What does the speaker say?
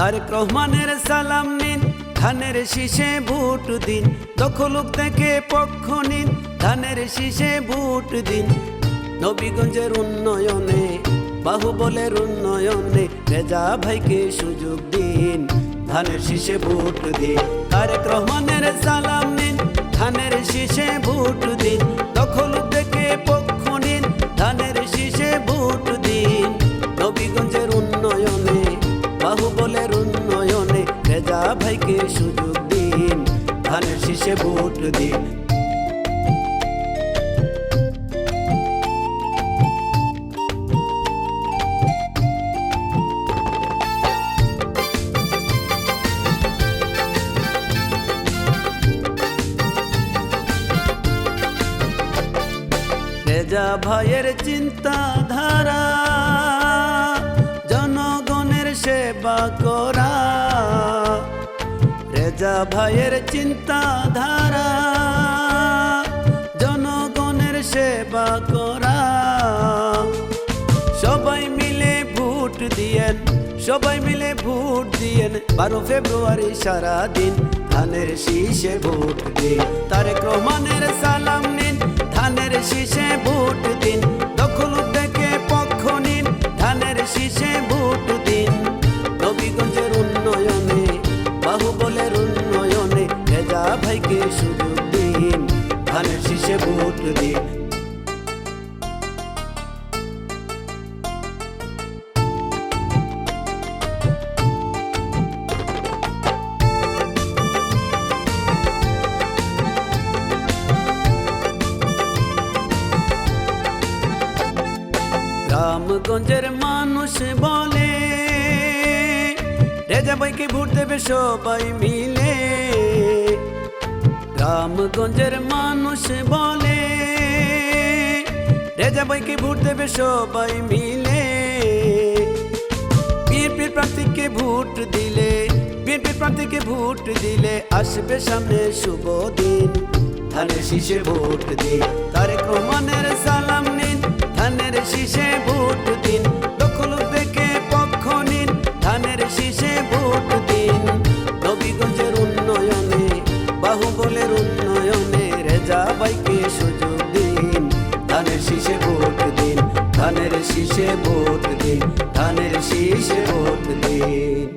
তারেক রহমানের সালাম নিন, ধানের শীষে ভোট দিন। দখলুক থেকে পক্ষ নিন, ধানের শীষে ভোট দিন। নবীগঞ্জের উন্নয়নে, বাহুবলের উন্নয়নে রেজা ভাইকে সুযোগ দিন, ধানের শীষে ভোট দিন। তারেক রহমানের সালাম নিন, ধানের শীষে ভোট দিন। দখলুক থেকে পক্ষ নিন, ধানের শীষে ভোট দিন। নবীগঞ্জের উন্নয়নে, বাহুবলের উন্নয়নে রেজা ভাইকে সুযোগ দিন, ধানের শীষে ভোট দিন। রেজা ভাইয়ের চিন্তাধারা, জনগণের সেবা করা। রেজা ভাইয়ের চিন্তাধারা, জনগণের সেবা করা। সবাই মিলে ভোট দিয়েন, সবাই মিলে ভোট দিয়েন। 12 ফেব্রুয়ারি সারাদিন ধানের শীষে ভোট দিন। তারেক রহমানের সালাম নিন, ধানের শীষে ভোট দিন। দখলুক থেকে পক্ষ নিন, ধানের শীষে ভোট দিন। নবীগঞ্জের উন্নয়নে, বাহুবলের উন্নয়নে রেজা ভাইকে সুযোগ দিন, ধানের শীষে ভোট দিন। গ্রামগঞ্জের মানুষ বলে রেজা ভাইকে ভোট দেবে সবাই মিলে। গ্রামগঞ্জের মানুষ বলে রেজা ভাইকে ভোট দেবে সবাই মিলে। বিএনপির প্রার্থীকে ভোট দিলে, বিএনপির প্রার্থীকে ভোট দিলে আসবে সামনে শুভ দিন, ধানের শীষে ভোট দিন। তারেক রহমানের সালাম নিন, ধানের শীষে ভোট দিন।